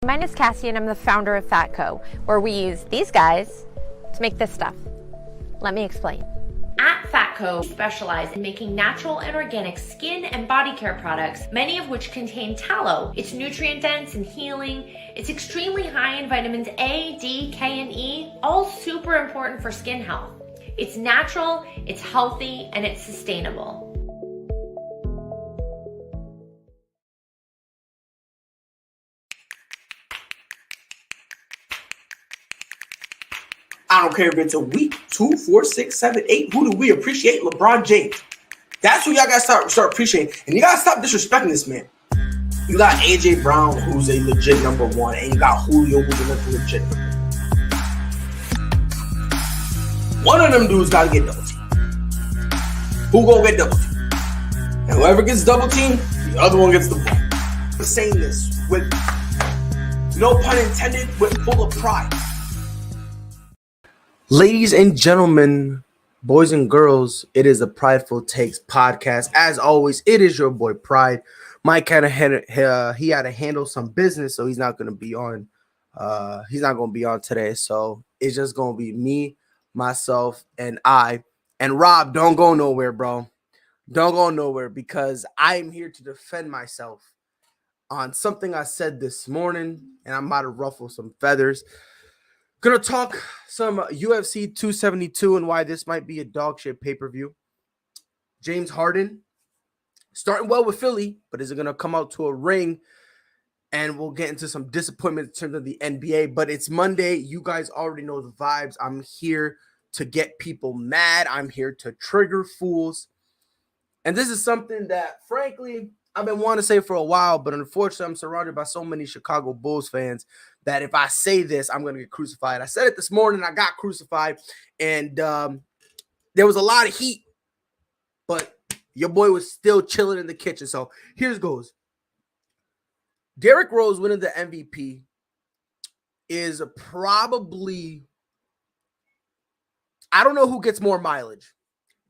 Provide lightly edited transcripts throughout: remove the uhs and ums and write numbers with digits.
My name is Cassie and I'm the founder of Fatco, where we use these guys to make this stuff. Let me explain. At Fatco, we specialize in making natural and organic skin and body care products, many of which contain tallow. It's nutrient dense and healing. It's extremely high in vitamins A, D, K, and E, all super important for skin health. It's natural, it's healthy, and it's sustainable. I don't care if it's a week, 2, 4, 6, 7, 8. Who do we appreciate? LeBron James. That's who y'all gotta start appreciating. And you gotta stop disrespecting this man. You got AJ Brown, who's a legit number one, and you got Julio, who's another legit number one. One of them dudes gotta get double teamed. Who gonna get double teamed? And whoever gets double teamed, the other one gets the ball. I'm saying this with no pun intended, with full of pride. Ladies and gentlemen, boys and girls, it is the Prideful Takes podcast. As always, it is your boy Pride. Mike he had to handle some business, so he's not going to be on. He's not going to be on today. So it's just going to be me, myself, and I. And Rob, don't go nowhere, bro. Don't go nowhere, because I am here to defend myself on something I said this morning, and I'm about to ruffle some feathers. Gonna talk some UFC 272 and why this might be a dog shit pay-per-view. James Harden starting well with Philly, but is it gonna come out to a ring? And we'll get into some disappointment in terms of the NBA. But it's Monday. You guys already know the vibes. I'm here to get people mad. I'm here to trigger fools. And this is something that, frankly, I've been wanting to say for a while, but unfortunately, I'm surrounded by so many Chicago Bulls fans that if I say this, I'm going to get crucified. I said it this morning, I got crucified, and there was a lot of heat, but your boy was still chilling in the kitchen. So here's goes. Derrick Rose winning the MVP is probably, I don't know who gets more mileage.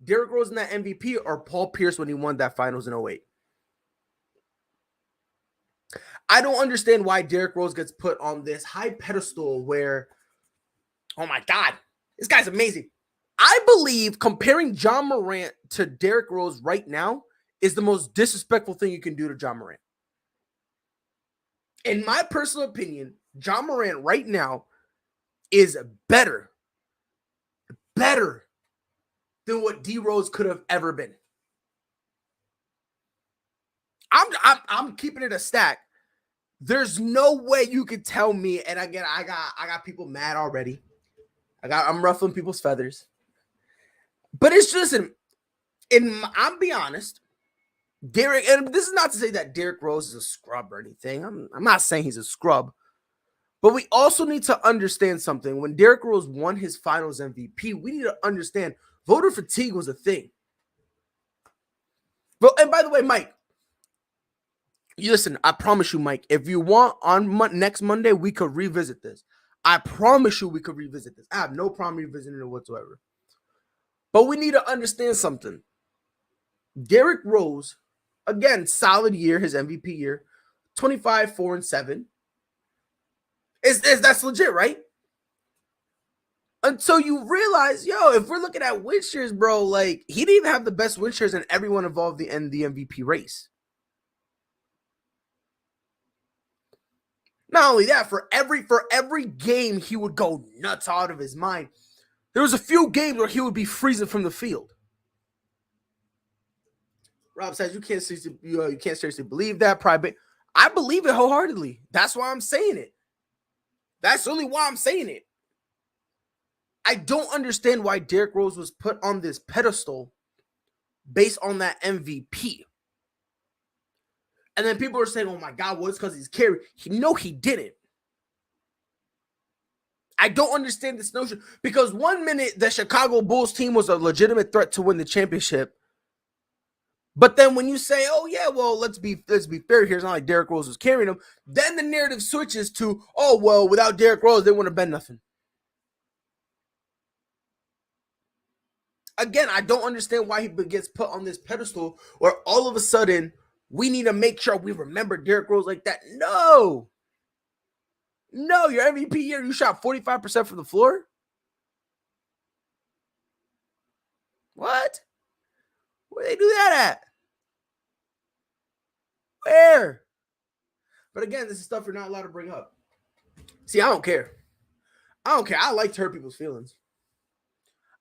Derrick Rose in that MVP or Paul Pierce when he won that finals in 08. I don't understand why Derrick Rose gets put on this high pedestal where, oh my God, this guy's amazing. I believe comparing John Morant to Derrick Rose right now is the most disrespectful thing you can do to John Morant. In my personal opinion, John Morant right now is better than what D Rose could have ever been. I'm keeping it a stack. There's no way you could tell me, and again, I got people mad already. I'm ruffling people's feathers. But it's just, I'm be honest, Derrick, and this is not to say that Derrick Rose is a scrub or anything. I'm not saying he's a scrub. But we also need to understand something. When Derrick Rose won his finals MVP, we need to understand voter fatigue was a thing. But, and by the way, Mike, you listen, I promise you, Mike, if you want on next Monday, we could revisit this. I promise you we could revisit this. I have no problem revisiting it whatsoever. But we need to understand something. Derrick Rose, again, solid year, his MVP year, 25, 4, and 7. That's legit, right? Until you realize, if we're looking at win shares, bro, like, he didn't even have the best win shares in everyone involved in the MVP race. Not only that, for every game, he would go nuts out of his mind. There was a few games where he would be freezing from the field. Rob says you can't seriously believe that, private. I believe it wholeheartedly. That's why I'm saying it. That's only why I'm saying it. I don't understand why Derrick Rose was put on this pedestal based on that MVP. And then people are saying, oh my God, well, it's because he's carried. No, he didn't. I don't understand this notion, because 1 minute the Chicago Bulls team was a legitimate threat to win the championship. But then when you say, oh yeah, well, let's be fair here, it's not like Derrick Rose was carrying them, then the narrative switches to, oh, well, without Derrick Rose, they wouldn't have been nothing. Again, I don't understand why he gets put on this pedestal where all of a sudden we need to make sure we remember Derrick Rose like that. No. No, your MVP year, you shot 45% from the floor? What? Where they do that at? Where? But again, this is stuff you're not allowed to bring up. See, I don't care. I don't care. I like to hurt people's feelings.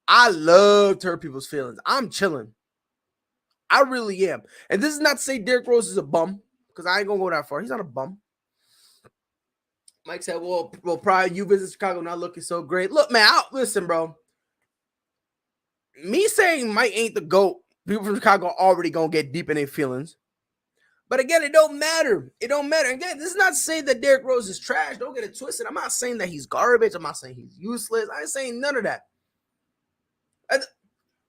I love to hurt people's feelings. I'm chilling. I really am. And this is not to say Derrick Rose is a bum, because I ain't going to go that far. He's not a bum. Mike said, well, prior you visit Chicago not looking so great. Look, man, listen, bro. Me saying Mike ain't the GOAT, people from Chicago are already going to get deep in their feelings. But again, it don't matter. It don't matter. Again, this is not to say that Derrick Rose is trash. Don't get it twisted. I'm not saying that he's garbage. I'm not saying he's useless. I ain't saying none of that.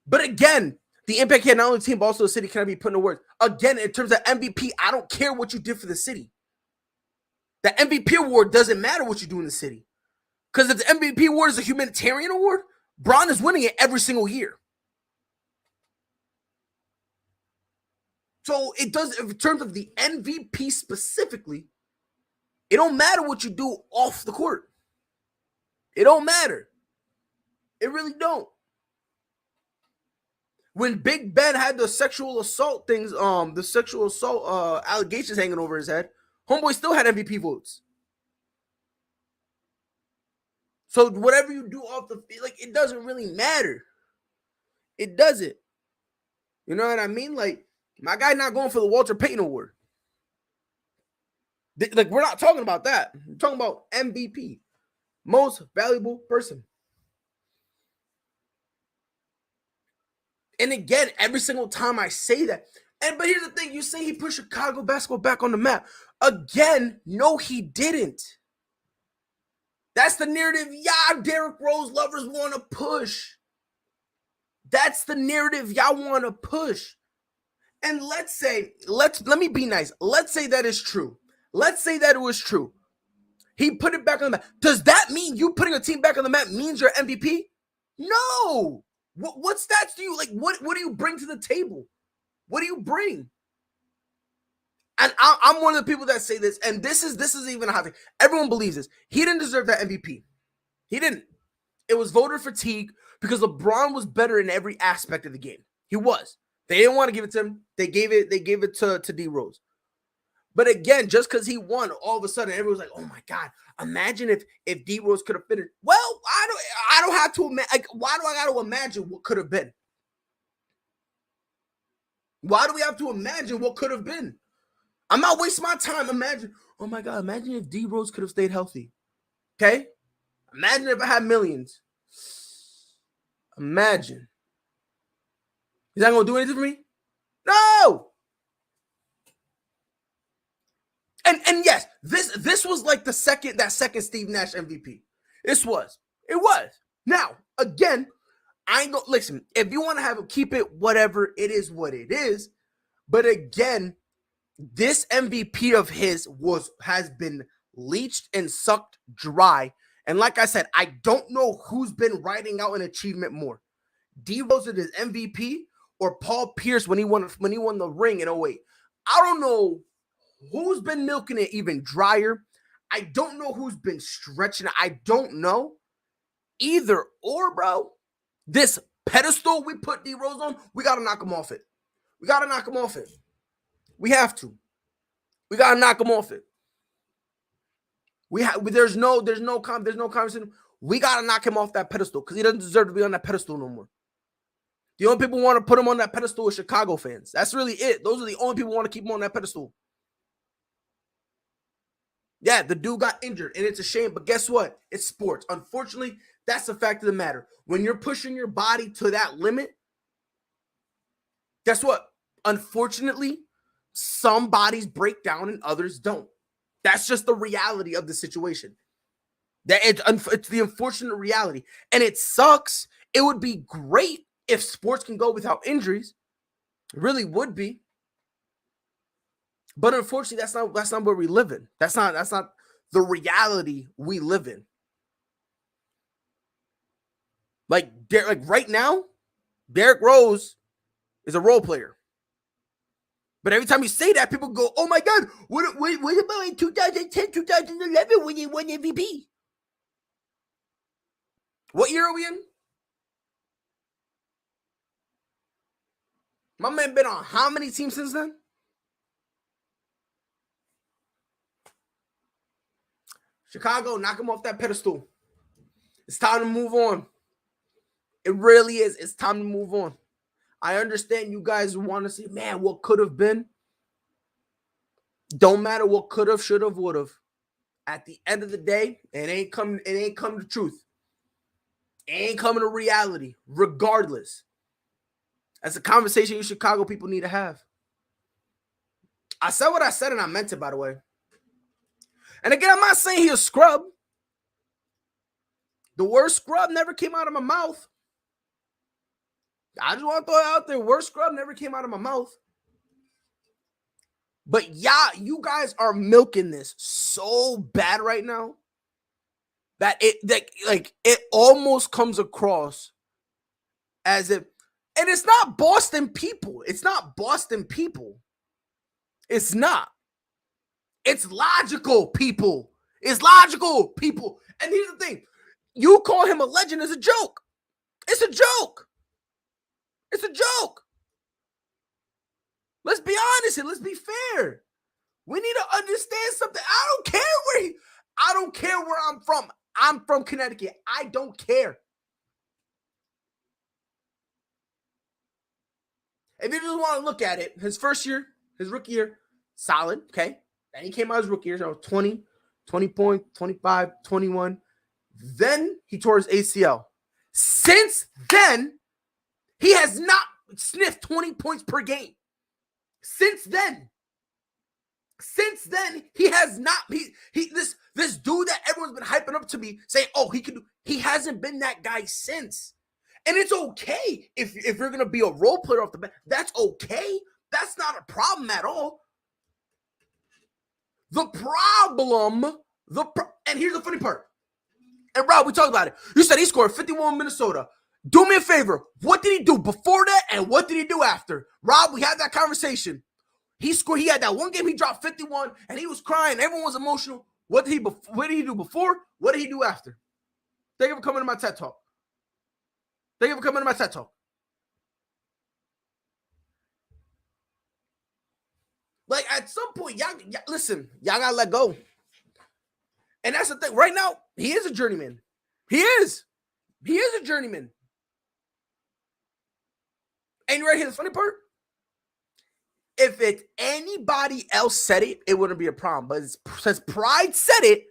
But again, the impact he had not only the team, but also the city cannot be put into words. Again, in terms of MVP, I don't care what you did for the city. The MVP award doesn't matter what you do in the city. Because if the MVP award is a humanitarian award, Bron is winning it every single year. So it does, in terms of the MVP specifically, it don't matter what you do off the court. It don't matter. It really don't. When Big Ben had the sexual assault things, the sexual assault allegations hanging over his head, homeboy still had MVP votes. So whatever you do off the field, like, it doesn't really matter. It doesn't. You know what I mean? Like, my guy not going for the Walter Payton Award. Like, we're not talking about that. We're talking about MVP, most valuable person. And again, every single time I say that, but here's the thing, you say he put Chicago basketball back on the map. Again, no, he didn't. That's the narrative y'all Derrick Rose lovers want to push. That's the narrative y'all want to push. And let me be nice. Let's say that is true. Let's say that it was true. He put it back on the map. Does that mean you putting a team back on the map means you're MVP? No. What stats do you like? What do you bring to the table? What do you bring? And I'm one of the people that say this, and this is even a hot thing. Everyone believes this. He didn't deserve that MVP. He didn't. It was voter fatigue because LeBron was better in every aspect of the game. He was. They didn't want to give it to him. They gave it to D Rose. But again, just because he won, all of a sudden everyone's like, "Oh my God! Imagine if D Rose could have finished." Well, I don't have to imagine. Like, why do I got to imagine what could have been? Why do we have to imagine what could have been? I'm not wasting my time. Imagine. Oh my God! Imagine if D Rose could have stayed healthy. Okay. Imagine if I had millions. Imagine. Is that gonna do anything for me? No. And yes, this was like that second Steve Nash MVP. It was. Now, again, I ain't gonna listen. If you want to keep it whatever, it is what it is. But again, this MVP of his has been leached and sucked dry. And like I said, I don't know who's been writing out an achievement more. D Rose is his MVP or Paul Pierce when he won the ring in 08. I don't know who's been milking it even drier. I don't know who's been stretching it. I don't know. Either or, bro. This pedestal we put D Rose on, we got to knock him off it. We got to knock him off it. We have to. We got to knock him off it. There's no conversation. We got to knock him off that pedestal because he doesn't deserve to be on that pedestal no more. The only people who want to put him on that pedestal is Chicago fans. That's really it. Those are the only people who want to keep him on that pedestal. Yeah, the dude got injured, and it's a shame. But guess what? It's sports. Unfortunately, that's the fact of the matter. When you're pushing your body to that limit, guess what? Unfortunately, some bodies break down and others don't. That's just the reality of the situation. It's the unfortunate reality. And it sucks. It would be great if sports can go without injuries. It really would be. But unfortunately, that's not where we live in. That's not the reality we live in. Like right now, Derrick Rose is a role player. But every time you say that, people go, oh my God, what about in 2010, 2011 when they won MVP? What year are we in? My man been on how many teams since then? Chicago, knock him off that pedestal. It's time to move on. It really is. It's time to move on. I understand you guys want to say, man, what could have been? Don't matter what could have, should have, would have. At the end of the day, it ain't coming to truth. It ain't coming to reality, regardless. That's a conversation you Chicago people need to have. I said what I said, and I meant it, by the way. And again, I'm not saying he's a scrub. The word scrub never came out of my mouth. I just want to throw it out there. Word scrub never came out of my mouth. But yeah, you guys are milking this so bad right now that it almost comes across as if, and it's not Boston people. It's not Boston people. It's not. It's logical people. It's logical people. And here's the thing. You call him a legend is a joke. It's a joke. It's a joke. Let's be honest and let's be fair. We need to understand something. I don't care where I'm from. I'm from Connecticut. I don't care. If you just want to look at it, his first year, his rookie year, solid, okay? Then he came out his rookie year, so 20 points, 25, 21. Then he tore his ACL. Since then, he has not sniffed 20 points per game. Since then, he has not. This dude that everyone's been hyping up to be saying, oh, he can do. He hasn't been that guy since. And it's okay if you're gonna be a role player off the bat. That's okay. That's not a problem at all. The problem, and here's the funny part. And Rob, we talked about it. You said he scored 51 in Minnesota. Do me a favor. What did he do before that, and what did he do after? Rob, we had that conversation. He scored. He had that one game. He dropped 51, and he was crying. Everyone was emotional. What did he do before? What did he do after? Thank you for coming to my TED Talk. Like, at some point, y'all listen, y'all gotta let go. And that's the thing. Right now, he is a journeyman. He is a journeyman. And right here, the funny part, if it's anybody else said it, it wouldn't be a problem. But since Pride said it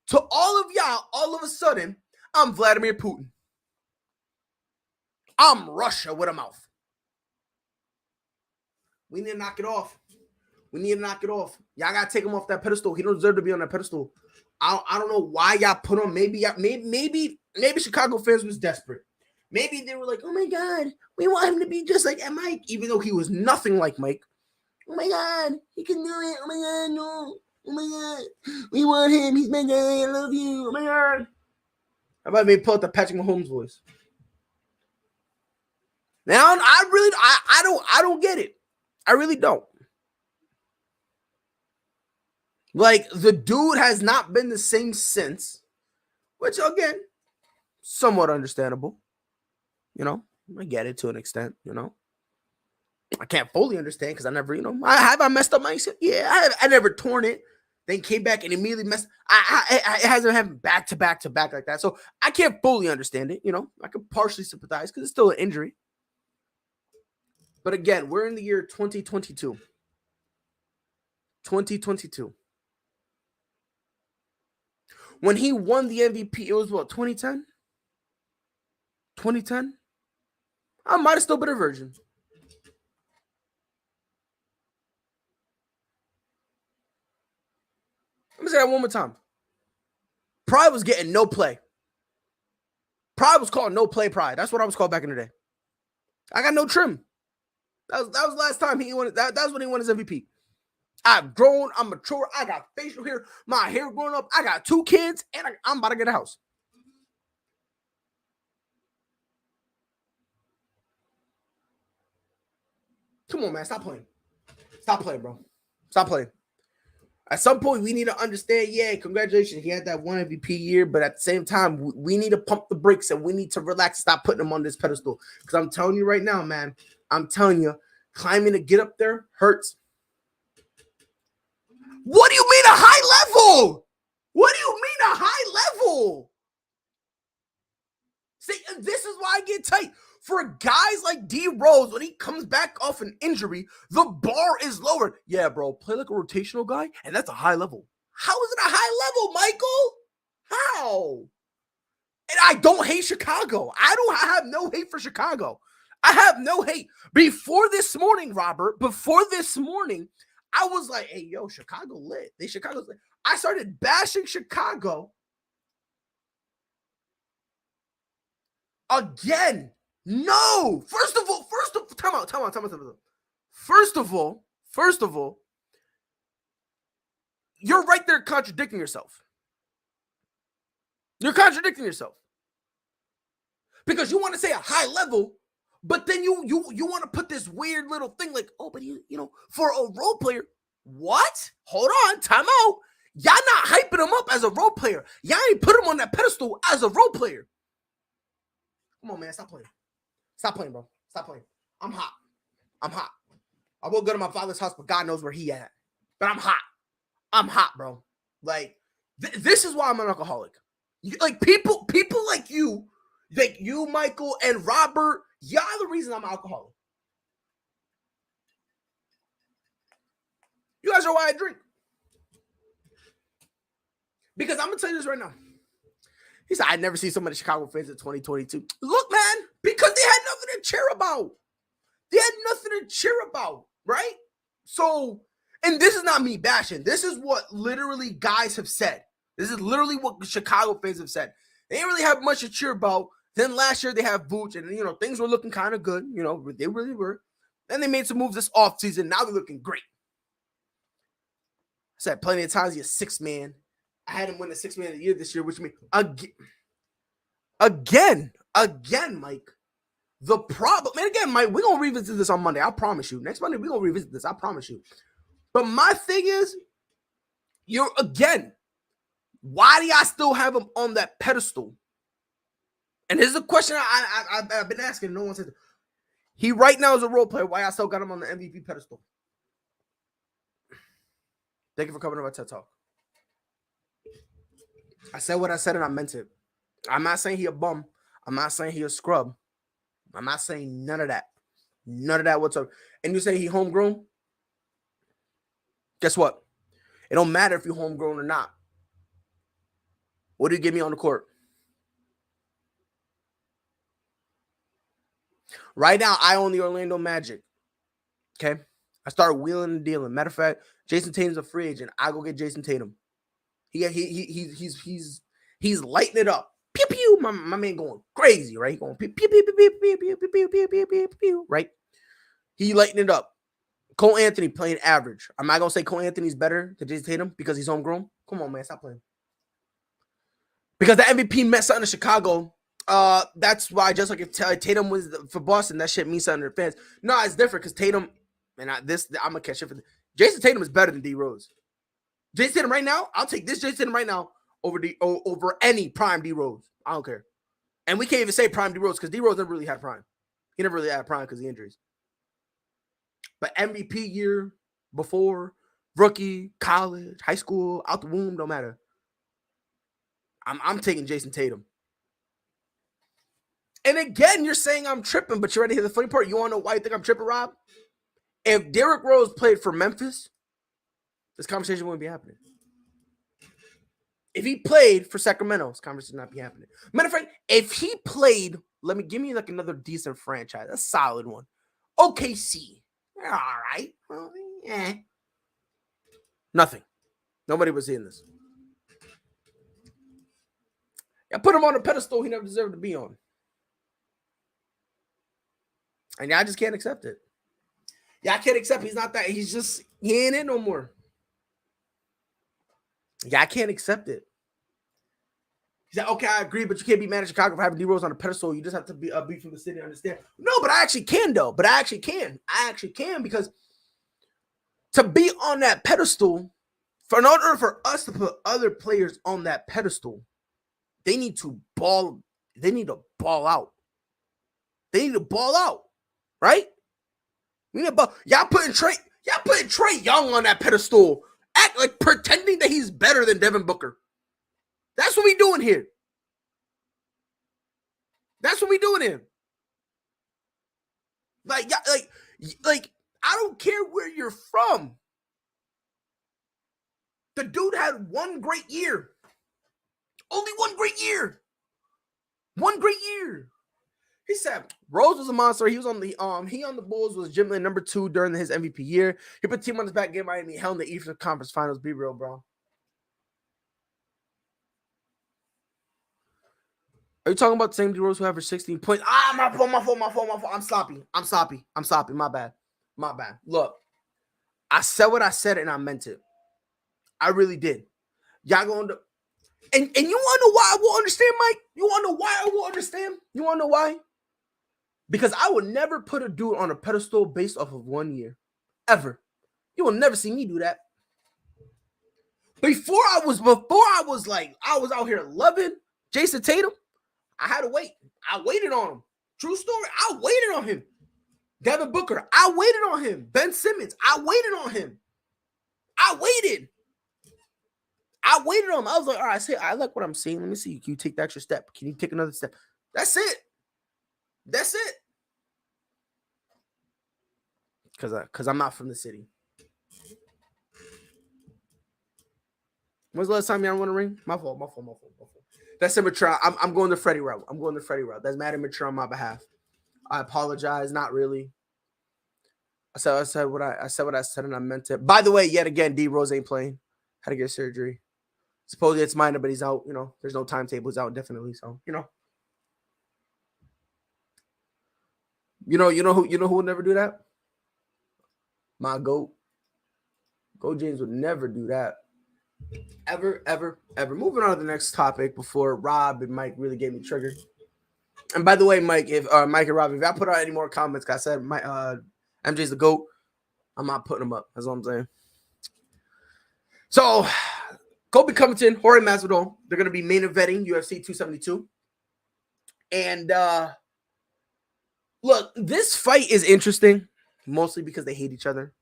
to all of y'all, all of a sudden, I'm Vladimir Putin. I'm Russia with a mouth. We need to knock it off. Y'all got to take him off that pedestal. He don't deserve to be on that pedestal. I don't know why y'all put him. Maybe Chicago fans was desperate. Maybe they were like, oh my God, we want him to be just like Mike, even though he was nothing like Mike. Oh my God, he can do it. Oh my God, no. Oh my God, we want him. He's my guy. I love you. Oh my God. How about me pull out the Patrick Mahomes voice? Now I don't get it. I really don't. Like, the dude has not been the same since, which again, somewhat understandable. You know, I get it to an extent. You know, I can't fully understand because I never, I messed up my shit. Yeah, I never torn it. Then came back and immediately messed. It hasn't happened back to back like that. So I can't fully understand it. I can partially sympathize because it's still an injury. But again, we're in the year 2022. 2022. When he won the MVP, it was what, 2010? 2010? I might have still been a virgin. Let me say that one more time. Pride was getting no play. Pride was called no play Pride. That's what I was called back in the day. I got no trim. That was the last time he won. That was when he won his MVP. I've grown. I'm mature. I got facial hair. My hair growing up. I got 2 kids, and I'm about to get a house. Come on, man. Stop playing. Stop playing, bro. Stop playing. At some point, we need to understand, yeah, congratulations. He had that one MVP year, but at the same time, we need to pump the brakes and we need to relax, stop putting him on this pedestal. Because I'm telling you right now, man, I'm telling you, climbing to get up there hurts. What do you mean a high level? What do you mean a high level? See, this is why I get tight. For guys like D Rose, when he comes back off an injury, the bar is lower. Yeah, bro, play like a rotational guy, and that's a high level. How is it a high level, Michael? How? And I don't hate Chicago. I have no hate for Chicago. I have no hate. Before this morning, Robert, I was like, hey, yo, Chicago lit. Chicago's lit. I started bashing Chicago again. No. First of all, time out. First of all, you're right there contradicting yourself. You're contradicting yourself. Because you want to say a high level, but then you want to put this weird little thing like, oh, but you know, for a role player. What? Hold on, time out. Y'all not hyping him up as a role player. Y'all ain't put him on that pedestal as a role player. Come on, man, stop playing. Stop playing, bro. Stop playing. I'm hot. I will go to my father's house, but God knows where he at. But I'm hot, bro. Like, this is why I'm an alcoholic. Like, people like you, Michael, and Robert, y'all the reason I'm an alcoholic. You guys are why I drink. Because I'm going to tell you this right now. He said, I never see so many Chicago fans in 2022. Look, man, because they had nothing to cheer about. Right? So, and this is not me bashing. This is what literally guys have said. This is literally what the Chicago fans have said. They didn't really have much to cheer about. Then last year they have Vooch, and, you know, things were looking kind of good. You know, they really were. Then they made some moves this offseason. Now they're looking great. I said plenty of times he's a 6th man. I had him win the 6th man of the year this year, which means again, Mike. The problem, and again, Mike, we're going to revisit this on Monday. I promise you. Next Monday, we're going to revisit this. I promise you. But my thing is, why do y'all still have him on that pedestal? And this is a question I've been asking. No one said, he right now is a role player. Why I still got him on the MVP pedestal? Thank you for coming to my TED Talk. I said what I said and I meant it. I'm not saying he a bum. I'm not saying he a scrub. I'm not saying none of that. None of that whatsoever. And you say he homegrown? Guess what? It don't matter if you're homegrown or not. What do you give me on the court? Right now, I own the Orlando Magic. Okay? I started wheeling and dealing. Matter of fact, Jason Tatum's a free agent. I go get Jason Tatum. He's lighting it up. Pew pew, my man going crazy, right? Going pew pew pew pew pew pew pew pew pew pew pew pew pew, right? He lighting it up. Cole Anthony playing average. Am I gonna say Cole Anthony's better than Jason Tatum because he's homegrown? Come on, man, stop playing. Because the MVP meant something to Chicago. That's why just like if Tatum was for Boston, that shit means something to fans. No, it's different because Tatum, and I'm gonna catch it for this. Jason Tatum is better than D Rose. Jason Tatum right now, I'll take this Jason Tatum right now over any prime D Rose. I don't care. And we can't even say prime D Rose because D Rose never really had prime. He never really had prime because of injuries. But MVP year, before, rookie, college, high school, out the womb, don't matter. I'm taking Jason Tatum. And again, you're saying I'm tripping, but you're ready to hear the funny part. You want to know why you think I'm tripping, Rob? If Derrick Rose played for Memphis, this conversation wouldn't be happening. If he played for Sacramento, this conversation would not be happening. Matter of fact, if he played, give me like another decent franchise, a solid one. OKC. All right. Well, yeah. Nothing. Nobody was seeing this. I put him on a pedestal he never deserved to be on. And y'all just can't accept it. Y'all can't accept he's not that. He ain't it no more. Y'all can't accept it. He said, okay, I agree, but you can't be mad at Chicago for having D Rose on a pedestal. You just have to be from the city and understand. No, but I actually can, though. I actually can because to be on that pedestal, in order for us to put other players on that pedestal, they need to ball. They need to ball out. They need to ball out, right? We need to ball. Y'all putting Trae Young on that pedestal, act like pretending that he's better than Devin Booker. That's what we doing here. That's what we doing here. Like I don't care where you're from. The dude had one great year. Only one great year. One great year. He said Rose was a monster. He was on the the Bulls, was Jim Lin number 2 during his MVP year. He put the team on his back, game Miami held in the Eastern Conference Finals. Be real, bro. Are you talking about the same D Rose who averaged 16 points? My fault. I'm sloppy. My bad. Look, I said what I said and I meant it. I really did. Y'all going to... And you want to know why I will understand, Mike? You want to know why I will understand? You want to know why? Because I would never put a dude on a pedestal based off of 1 year. Ever. You will never see me do that. Before I was out here loving Jason Tatum, I had to wait. I waited on him. True story. I waited on him. Devin Booker, I waited on him. Ben Simmons, I waited on him. I waited on him. I was like, all right, I like what I'm seeing. Let me see. Can you take the extra step? Can you take another step? That's it. Because I'm not from the city. When's the last time y'all won a ring? My fault. That's immature. I'm going the Freddie route. That's mad immature on my behalf. I apologize. Not really. I said what I said and I meant it. By the way, yet again, D Rose ain't playing. Had to get surgery. Supposedly it's minor, but he's out. You know, there's no timetable. He's out definitely. So you know who would never do that? My GOAT. Go James would never do that. Ever. Moving on to the next topic before Rob and Mike really get me triggered. And by the way, Mike, if Mike and Rob, if I put out any more comments, cause I said MJ's the GOAT, I'm not putting them up. That's what I'm saying. So, Colby Covington, Jorge Masvidal, they're gonna be main eventing UFC 272. And look, this fight is interesting, mostly because they hate each other.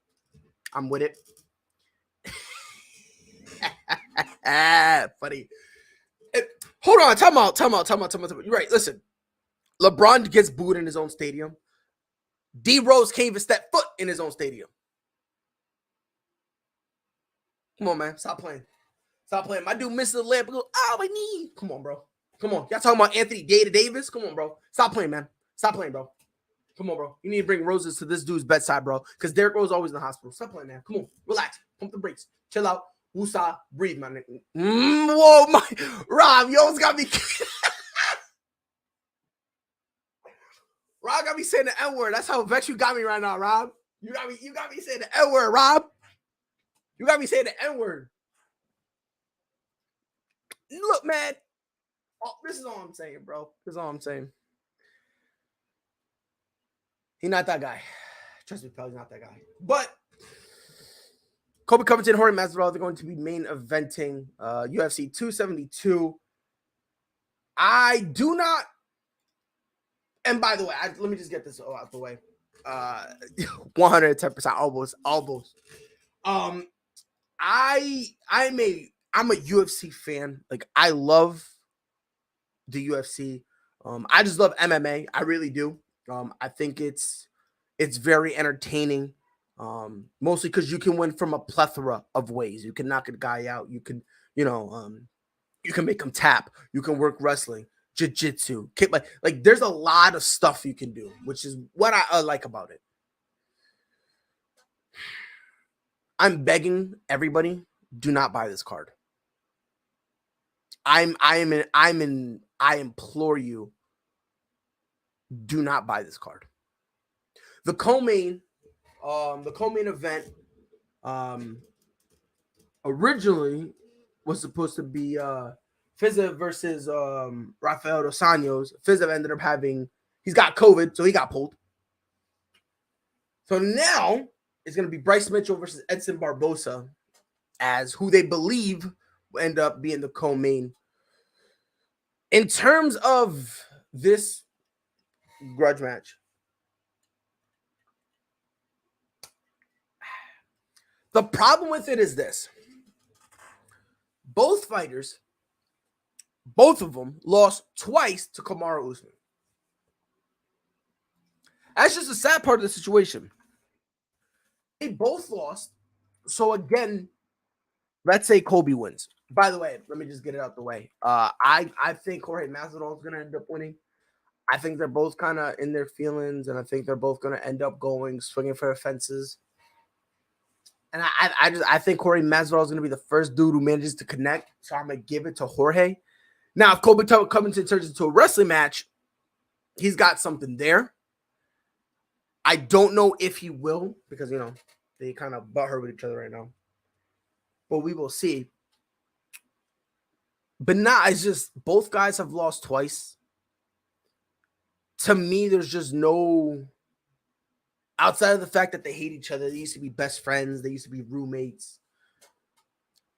I'm with it. Funny. Hold on, time out. You're right. Listen, LeBron gets booed in his own stadium. D Rose can't even step foot in his own stadium. Come on, man. Stop playing. My dude misses the layup. Goes, my knee. Come on, bro. Y'all talking about Anthony Davis? Come on, bro. Stop playing, man. Bro. Come on, bro. You need to bring roses to this dude's bedside, bro. Because Derrick Rose always in the hospital. Stop playing, man. Come on. Relax. Pump the brakes. Chill out. Woosah. Breathe, my nigga. Whoa, my Rob, you almost got me. Rob got me saying the N-word. That's how vexed you got me right now, Rob. You got me saying the N-word, Rob. You got me saying the N-word. Look, man. This is all I'm saying, bro. This is all I'm saying. He's not that guy. Trust me, pal, he's not that guy. But Colby Covington, Jorge Masvidal, they're going to be main eventing UFC 272. I do not. And by the way, let me just get this out the way. 110% almost. I'm a UFC fan. Like, I love the UFC. I just love MMA. I really do. I think it's very entertaining. Mostly because you can win from a plethora of ways. You can knock a guy out. You can, you can make him tap. You can work wrestling, jiu-jitsu, kick. Like there's a lot of stuff you can do, which is what I like about it. I'm begging everybody, do not buy this card. I implore you, do not buy this card. The co-main event originally was supposed to be Fiziev versus Rafael dos Anjos. Fiziev ended up he's got COVID, so he got pulled. So now It's going to be Bryce Mitchell versus Edson Barbosa as who they believe will end up being the co-main. In terms of this grudge match, the problem with it is this. Both fighters, both of them, lost twice to Kamaru Usman. That's just a sad part of the situation. They both lost. So again, let's say Kobe wins. By the way, let me just get it out the way. I think Jorge Masvidal is going to end up winning. I think they're both kind of in their feelings, and I think they're both going to end up swinging for the fences. And I think Jorge Masvidal is going to be the first dude who manages to connect. So I'm going to give it to Jorge. Now, if Kobe Covington turns into a wrestling match, he's got something there. I don't know if he will because, they kind of butthurt with each other right now. But we will see. But it's just both guys have lost twice. To me, there's just no... Outside of the fact that they hate each other, they used to be best friends, they used to be roommates.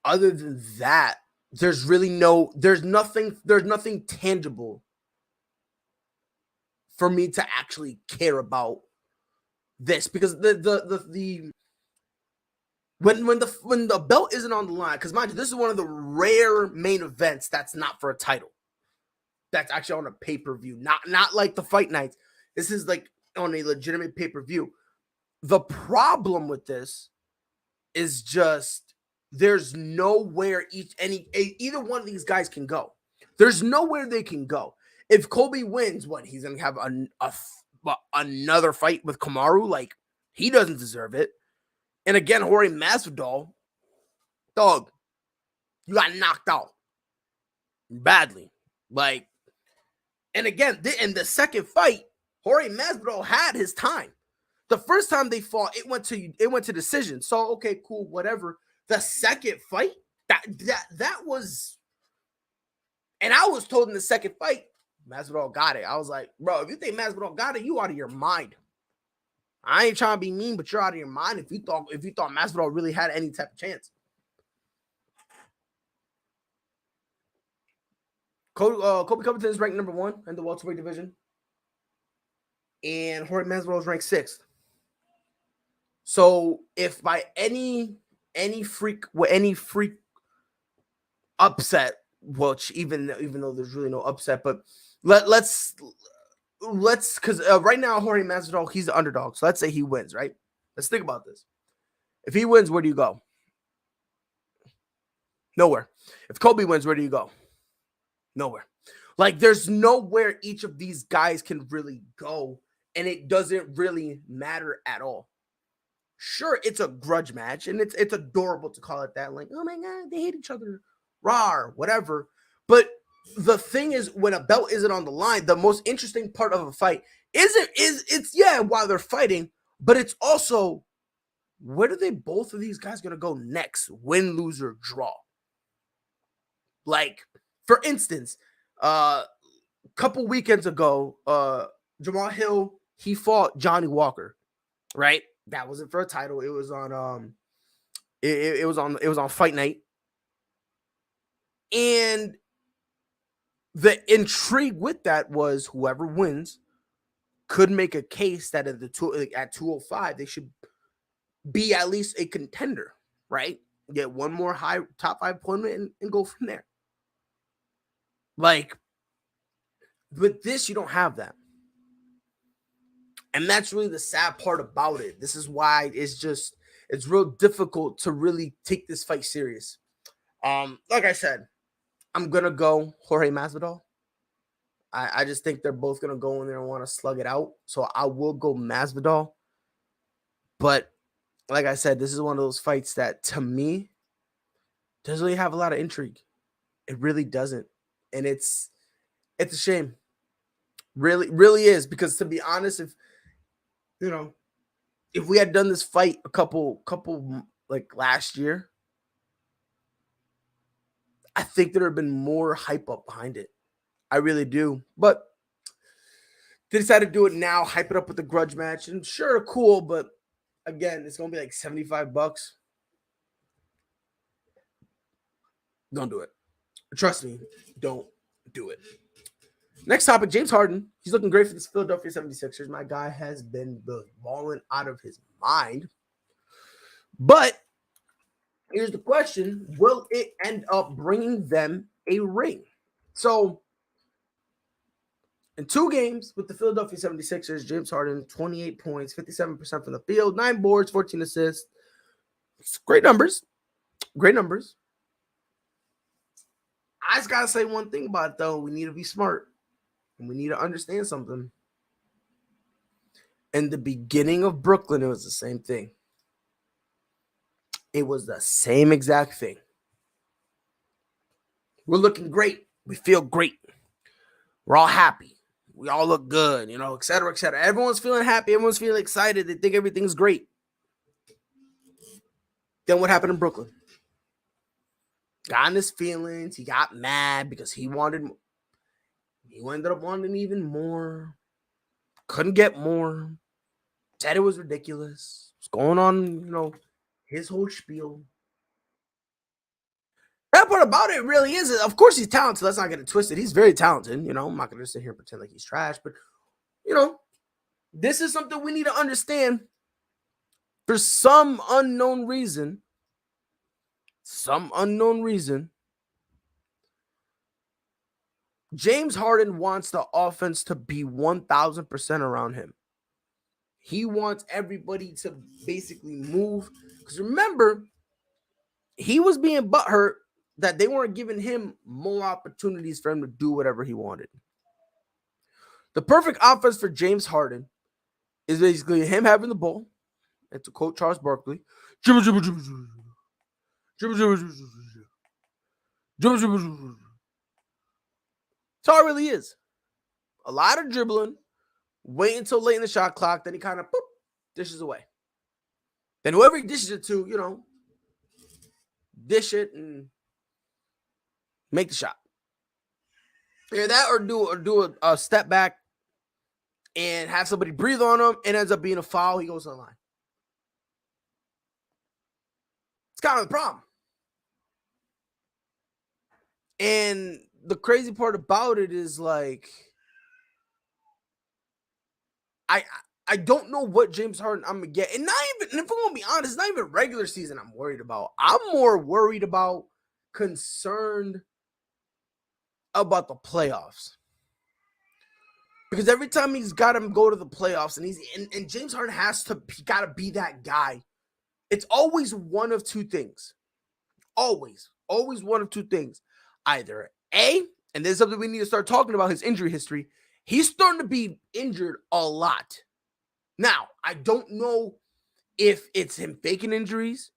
Other than that, there's nothing tangible for me to actually care about this because when the belt isn't on the line, because mind you, this is one of the rare main events that's not for a title. That's actually on a pay-per-view, not like the fight nights. This is like on a legitimate pay-per-view. The problem with this is just there's nowhere either one of these guys can go. There's nowhere they can go. If Kobe wins, he's gonna have another fight with Kamaru? Like, he doesn't deserve it. And again, Jorge Masvidal, dog, you got knocked out badly. Like, and again, in the second fight, Jorge Masvidal had his time. The first time they fought, it went to decision. So okay, cool, whatever. The second fight, that was, and I was told in the second fight, Masvidal got it. I was like, bro, if you think Masvidal got it, you out of your mind. I ain't trying to be mean, but you're out of your mind if you thought Masvidal really had any type of chance. Kobe Covington is ranked number 1 in the welterweight division, and Jorge Masvidal is ranked 6th. So if by any freak upset, which even though there's really no upset, but let's because right now Jorge Masvidal, he's the underdog. So let's say he wins, right? Let's think about this. If he wins, where do you go? Nowhere. If Kobe wins, where do you go? Nowhere. Like, there's nowhere each of these guys can really go, and it doesn't really matter at all. Sure, it's a grudge match, and it's adorable to call it that. Like, oh my God, they hate each other, rawr, whatever. But the thing is, when a belt isn't on the line, the most interesting part of a fight is while they're fighting, but it's also where do both of these guys gonna go next? Win, lose, or draw. Like, for instance, couple weekends ago, Jamal Hill, he fought Johnny Walker, right? That wasn't for a title. It was on it was on Fight Night. And the intrigue with that was whoever wins could make a case that at 205 they should be at least a contender, right? Get one more high top 5 appointment and go from there. Like, with this, you don't have that. And that's really the sad part about it. This is why it's real difficult to really take this fight serious. Like I said, I'm going to go Jorge Masvidal. I just think they're both going to go in there and want to slug it out. So I will go Masvidal. But like I said, this is one of those fights that, to me, doesn't really have a lot of intrigue. It really doesn't. And it's a shame. Really, really is. Because to be honest, if we had done this fight a couple like last year, I think there would have been more hype up behind it. I really do. But they decided to do it now, hype it up with the grudge match. And sure, cool, but Again, it's gonna be like $75. Don't do it. Trust me, don't do it. Next topic, James Harden. He's looking great for the Philadelphia 76ers. My guy has been balling out of his mind. But here's the question. Will it end up bringing them a ring? So, in 2 games with the Philadelphia 76ers, James Harden, 28 points, 57% from the field, 9 boards, 14 assists. Great numbers. Great numbers. I just got to say one thing about it, though. We need to be smart. And we need to understand something. In the beginning of Brooklyn, it was the same thing. It was the same exact thing. We're looking great. We feel great. We're all happy. We all look good, et cetera, et cetera. Everyone's feeling happy. Everyone's feeling excited. They think everything's great. Then what happened in Brooklyn? Got in his feelings. He got mad because he ended up wanting even more. Couldn't get more. Said it was ridiculous. What's going on, his whole spiel. That part about it really is, of course he's talented. Let's not get it twisted. He's very talented. I'm not going to sit here and pretend like he's trash. But, this is something we need to understand. For some unknown reason, James Harden wants the offense to be 1,000% around him. He wants everybody to basically move. Because remember, he was being butthurt that they weren't giving him more opportunities for him to do whatever he wanted. The perfect offense for James Harden is basically him having the ball, and to quote Charles Barkley, dribble, dribble, dribble, dribble, dribble, dribble, dribble, dribble, dribble, dribble. That's all it really is. A lot of dribbling, wait until late in the shot clock, then he kind of dishes away. Then whoever he dishes it to, dish it and make the shot. Either that or do a step back and have somebody breathe on him. It ends up being a foul. He goes on the line. It's kind of the problem. And the crazy part about it is like, I don't know what James Harden I'm gonna get. And if I'm gonna be honest, it's not even regular season I'm worried about. I'm more worried about, concerned about the playoffs. Because every time he's got him go to the playoffs, and James Harden gotta be that guy. It's always one of two things. Always one of two things. Either A, and this is something we need to start talking about, his injury history. He's starting to be injured a lot. Now, I don't know if it's him faking injuries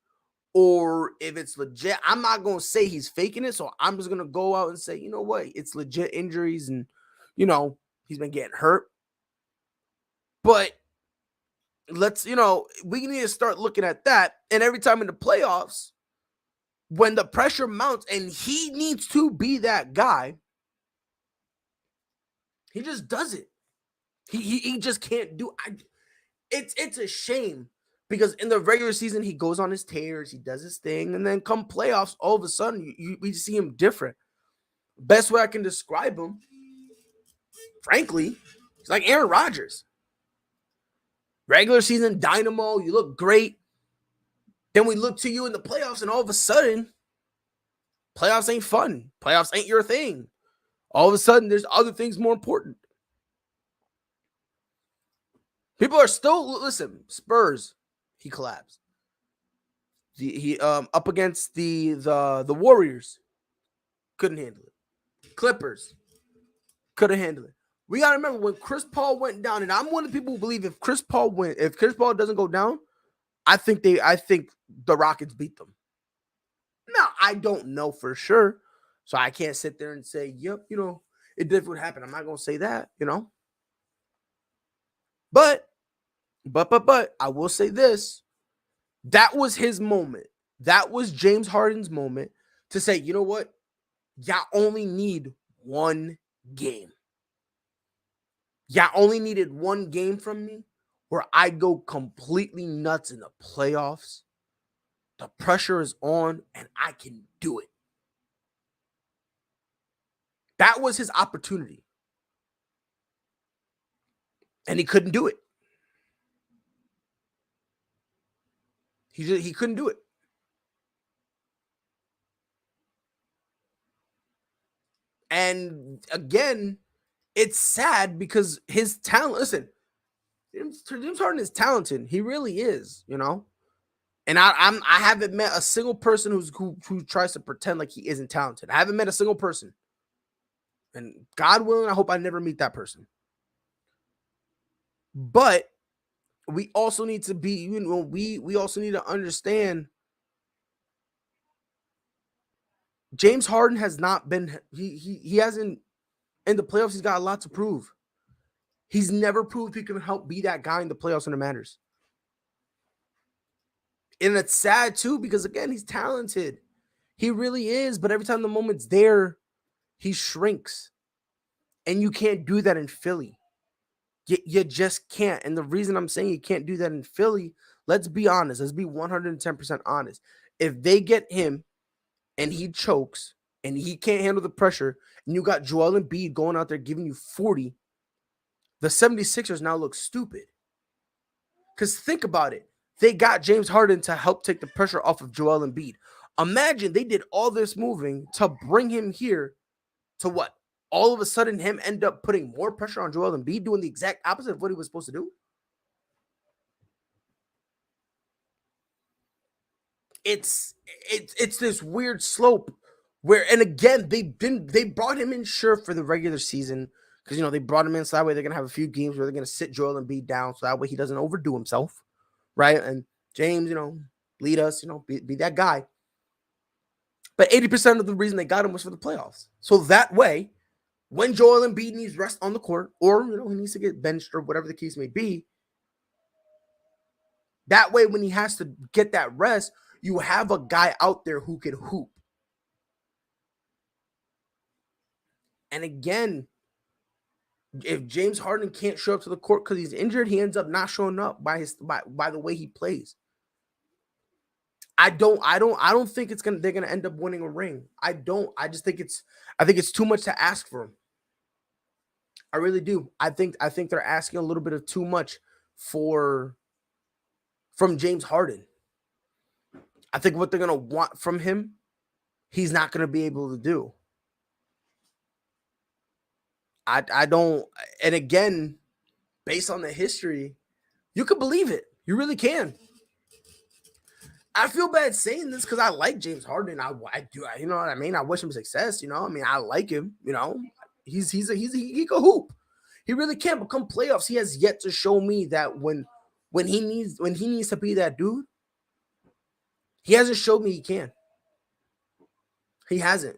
or if it's legit. I'm not going to say he's faking it, so I'm just going to go out and say, you know what? It's legit injuries and, he's been getting hurt. But we need to start looking at that. And every time in the playoffs, when the pressure mounts and he needs to be that guy, he just does it. He just can't do it. It's a shame because in the regular season, he goes on his tears, he does his thing, and then come playoffs, all of a sudden, we see him different. Best way I can describe him, frankly, he's like Aaron Rodgers. Regular season, dynamo, you look great. Then we look to you in the playoffs, and all of a sudden, playoffs ain't fun. Playoffs ain't your thing. All of a sudden, there's other things more important. People are still, listen, Spurs, he collapsed. He up against the Warriors, couldn't handle it. Clippers, couldn't handle it. We gotta remember when Chris Paul went down, and I'm one of the people who believe if Chris Paul doesn't go down, I think the Rockets beat them. Now, I don't know for sure, so I can't sit there and say, yep, it did what happened. I'm not gonna say that, But I will say this. That was his moment. That was James Harden's moment to say, you know what? Y'all only need one game. Y'all only needed one game from me. where I go completely nuts in the playoffs. The pressure is on and I can do it. That was his opportunity. And he couldn't do it. He couldn't do it. And again, it's sad because his talent, listen, James Harden is talented. He really is, you know. And I haven't met a single person who tries to pretend like he isn't talented. I haven't met a single person. And God willing, I hope I never meet that person. But we also need to be, you know, we also need to understand James Harden has not been he hasn't in the playoffs, he's got a lot to prove. He's never proved he can help be that guy in the playoffs when it matters. And it's sad too, because again, he's talented. He really is, but every time the moment's there, he shrinks. And you can't do that in Philly. You just can't. And the reason I'm saying you can't do that in Philly, let's be honest. Let's be 110% honest. If they get him and he chokes and he can't handle the pressure, and you got Joel Embiid going out there giving you 40, the 76ers now look stupid. Because think about it. They got James Harden to help take the pressure off of Joel Embiid. Imagine they did all this moving to bring him here to what? All of a sudden him end up putting more pressure on Joel Embiid, doing the exact opposite of what he was supposed to do. It's this weird slope where, and again, they brought him in sure for the regular season because, you know, they brought him in so that way they're going to have a few games where they're going to sit Joel Embiid down so that way he doesn't overdo himself, right? And James, you know, lead us, you know, be that guy. But 80% of the reason they got him was for the playoffs. So that way, when Joel Embiid needs rest on the court, or, you know, he needs to get benched or whatever the case may be, that way when he has to get that rest, you have a guy out there who can hoop. And again, if James Harden can't show up to the court because he's injured, he ends up not showing up by the way he plays. I don't think they're gonna end up winning a ring. I just think it's too much to ask for him. I really do. I think they're asking a little bit of too much from James Harden. I think what they're gonna want from him, he's not gonna be able to do. I don't, and again, based on the history, you could believe it. You really can. I feel bad saying this because I like James Harden. I do. You know what I mean? I wish him success. You know, I mean, I like him. You know, he can hoop. He really can. But come playoffs, he has yet to show me that when he needs to be that dude, he hasn't showed me he can. He hasn't,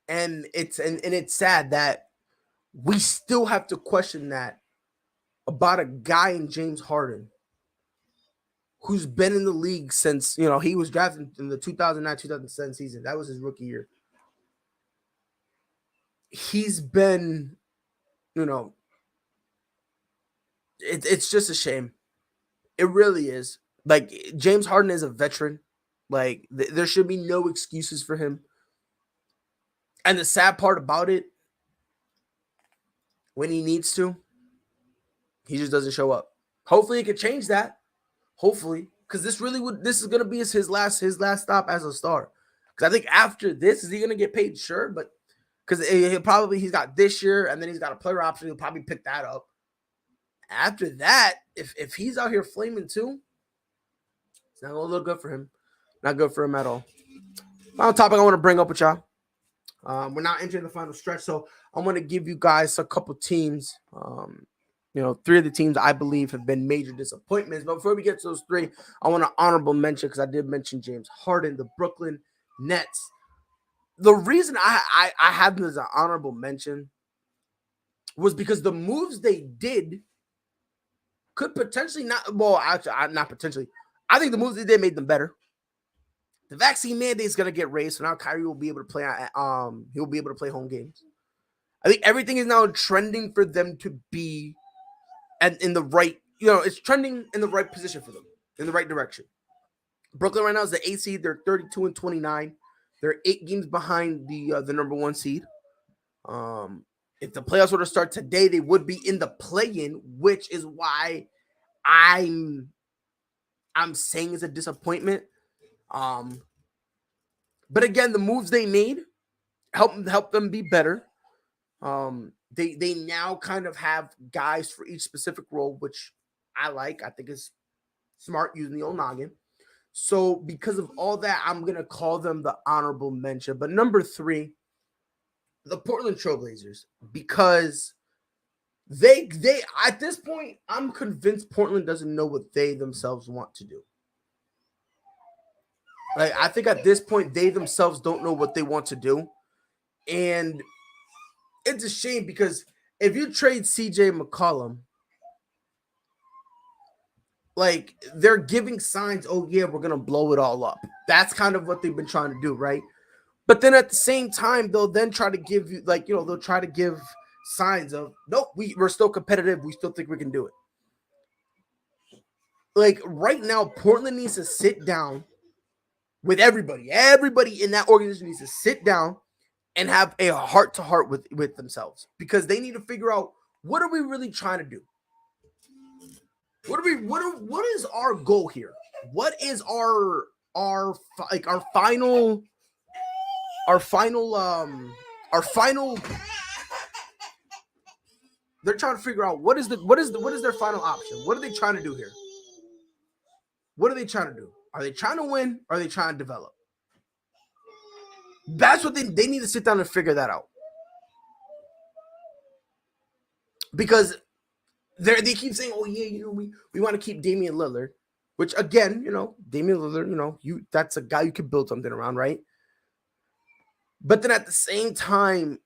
and it's sad that we still have to question that about a guy in James Harden who's been in the league since, you know, he was drafted in the 2009-2010 season. That was his rookie year. He's been, you know, it's just a shame. It really is. Like, James Harden is a veteran. Like, there should be no excuses for him. And the sad part about it, when he needs to, he just doesn't show up. Hopefully he can change that. Hopefully, because this is gonna be his last stop as a star. Because I think after this, is he gonna get paid? Sure, but because he's got this year and then he's got a player option, he'll probably pick that up. After that, if he's out here flaming too, it's not gonna look good for him. Not good for him at all. Final topic I want to bring up with y'all. We're now entering the final stretch, so I want to give you guys a couple teams. You know, 3 of the teams I believe have been major disappointments. But before we get to those 3, I want to honorable mention, because I did mention James Harden, the Brooklyn Nets. The reason I have them as an honorable mention was because the moves they did could potentially not, well, actually, not potentially. I think the moves they did made them better. The vaccine mandate is going to get raised, so now Kyrie will be able to play. He'll be able to play home games. I think everything is now trending for them to be and in the right, it's trending in the right position for them, in the right direction. Brooklyn right now is the 8th seed. They're 32-29. They're 8 games behind the number 1 seed. If the playoffs were to start today, they would be in the play-in, which is why I'm saying it's a disappointment. But again, the moves they made help them be better. They now kind of have guys for each specific role, which I like. I think it's smart using the old noggin. So because of all that, I'm gonna call them the honorable mention. But number 3, the Portland Trailblazers, because they at this point, I'm convinced Portland doesn't know what they themselves want to do. Like, I think at this point, they themselves don't know what they want to do. And it's a shame because if you trade CJ McCollum, like, they're giving signs, oh, yeah, we're going to blow it all up. That's kind of what they've been trying to do, right? But then at the same time, they'll then try to give you, like, they'll try to give signs of, nope, we're still competitive. We still think we can do it. Like, right now, Portland needs to sit down with everybody. Everybody in that organization needs to sit down and have a heart-to-heart with themselves, because they need to figure out, what are we really trying to do? What is our goal here? What is our final they're trying to figure out what is their final option? What are they trying to do here? What are they trying to do? Are they trying to win? Or are they trying to develop? That's what they need to sit down and figure that out. Because they keep saying, oh yeah, we want to keep Damian Lillard, which again, Damian Lillard, that's a guy you can build something around, right? But then at the same time,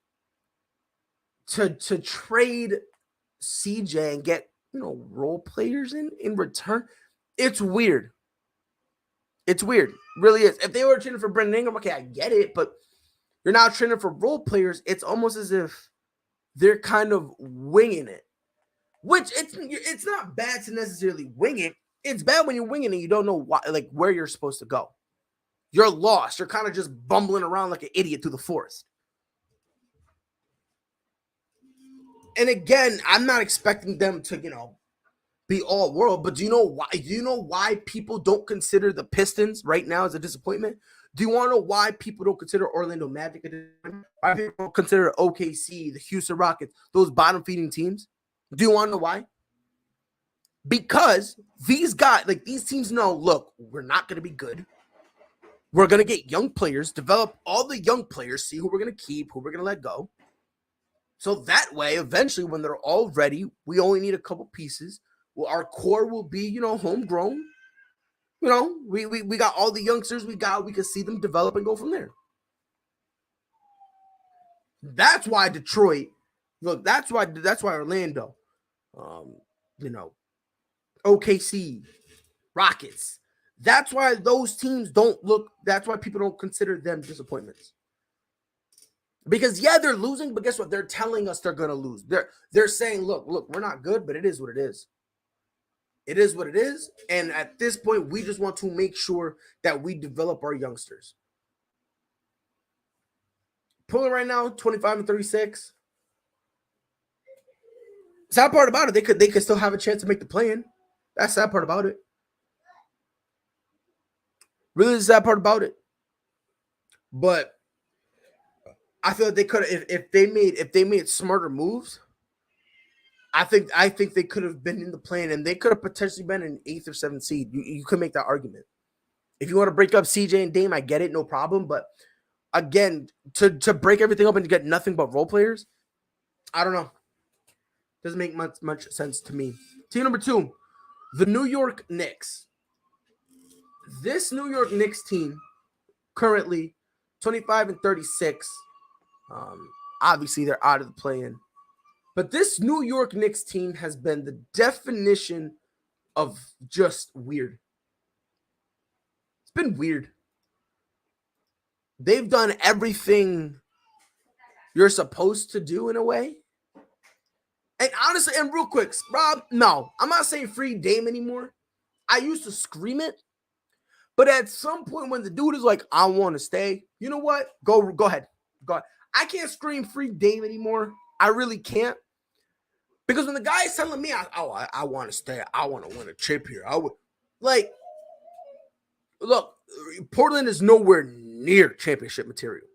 to trade CJ and get role players in return, it's weird. It's weird, really is. If they were trading for Brandon Ingram, okay, I get it, but you're not trading for role players. It's almost as if they're kind of winging it. Which it's not bad to necessarily wing it. It's bad when you're winging it, you don't know why, like, where you're supposed to go. You're lost. You're kind of just bumbling around like an idiot through the forest. And again, I'm not expecting them to, be all world, but do you know why? Do you know why people don't consider the Pistons right now as a disappointment? Do you want to know why people don't consider Orlando Magic a disappointment? Why people don't consider OKC, the Houston Rockets, those bottom feeding teams? Do you want to know why? Because these guys, like, these teams know, look, we're not going to be good. We're going to get young players, develop all the young players, see who we're going to keep, who we're going to let go. So that way, eventually, when they're all ready, we only need a couple pieces. Well, our core will be, homegrown. We got all the youngsters we can see them develop and go from there. That's why Detroit, look, that's why Orlando, OKC, Rockets. That's why those teams that's why people don't consider them disappointments. Because yeah, they're losing, but guess what? They're telling us they're going to lose. They're saying, look, we're not good, but it is what it is. It is what it is. And at this point, we just want to make sure that we develop our youngsters. Pulling right now, 25-36. Sad part about it, they could still have a chance to make the play-in. That's the sad part about it. Really the sad part about it. But I feel like they could have, if they made smarter moves, I think they could have been in the play-in, and they could have potentially been an 8th or 7th seed. You could make that argument. If you want to break up CJ and Dame, I get it, no problem. But again, to break everything up and to get nothing but role players, I don't know. Doesn't make much sense to me. Team number 2, the New York Knicks. This New York Knicks team currently 25-36. Obviously, they're out of the play-in. But this New York Knicks team has been the definition of just weird. It's been weird. They've done everything you're supposed to do in a way. And honestly, and real quick, Rob, no, I'm not saying free Dame anymore. I used to scream it, but at some point when the dude is like, I want to stay, you know what? Go ahead. Go ahead. I can't scream free Dame anymore. I really can't. Because when the guy is telling me, I want to stay, I want to win a chip here. I would like, look, Portland is nowhere near championship material.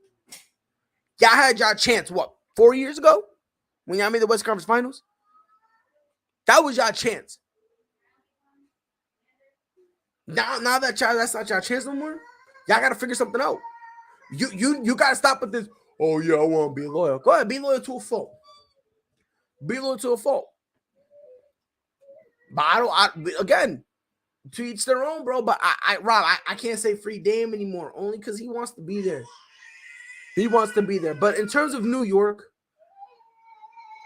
Y'all had y'all chance, what, 4 years ago? When y'all made the West Conference Finals? That was y'all chance. Now that that's not y'all chance no more. Y'all gotta figure something out. You gotta stop with this. Oh yeah, I want to be loyal. Go ahead, be loyal to a fault. Be loyal to a fault. But again, to each their own, bro. But Rob, I can't say free Dame anymore, only because he wants to be there. He wants to be there. But in terms of New York,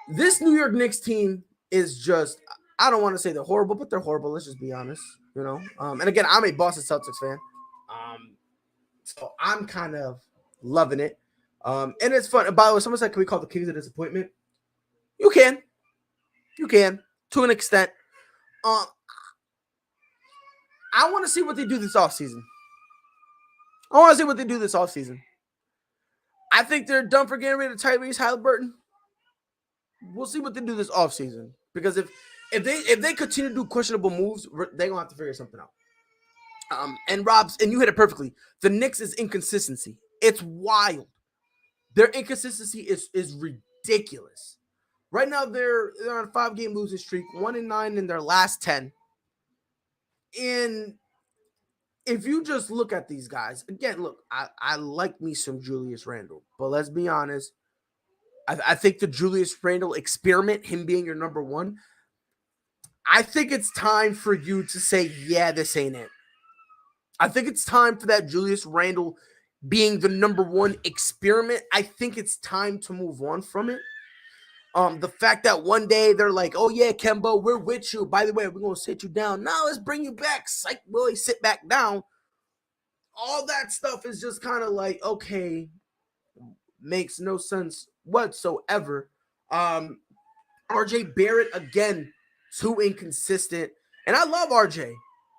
this New York Knicks team is just, I don't want to say they're horrible, but they're horrible. Let's just be honest, you know. And again, I'm a Boston Celtics fan. So I'm kind of loving it. And it's fun. And by the way, someone said, can we call the Kings a disappointment? You can. You can, to an extent. I want to see what they do this offseason. I think they're done for getting rid of Tyrese Halliburton. We'll see what they do this offseason. Because if they continue to do questionable moves, they're gonna have to figure something out. And you hit it perfectly. The Knicks is inconsistency. It's wild. Their inconsistency is ridiculous. Right now, they're on a 5-game losing streak, 1-9 in their last 10. And if you just look at these guys, again, look, I like me some Julius Randle, but let's be honest. I think the Julius Randle experiment, him being your number one, I think it's time for you to say, yeah, this ain't it. I think it's time for that Julius Randle being the number one experiment. I think it's time to move on from it. The fact that one day they're like, oh yeah, Kemba, we're with you. By the way, we're going to sit you down. Now let's bring you back. Psych, boy, sit back down. All that stuff is just kind of like, okay, makes no sense whatsoever. RJ Barrett, again, too inconsistent. And I love RJ.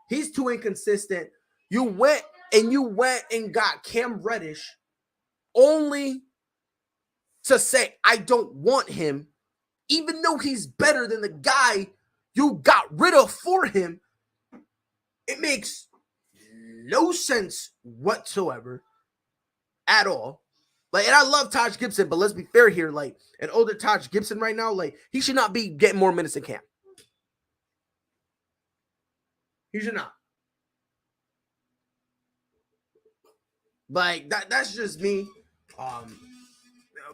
He's too inconsistent. You went and got Cam Reddish only to say, I don't want him, even though he's better than the guy you got rid of for him. It makes no sense whatsoever at all. Like, and I love Taj Gibson, but let's be fair here. Like, an older Taj Gibson right now, like, he should not be getting more minutes than Cam. He should not. Like, that's just me.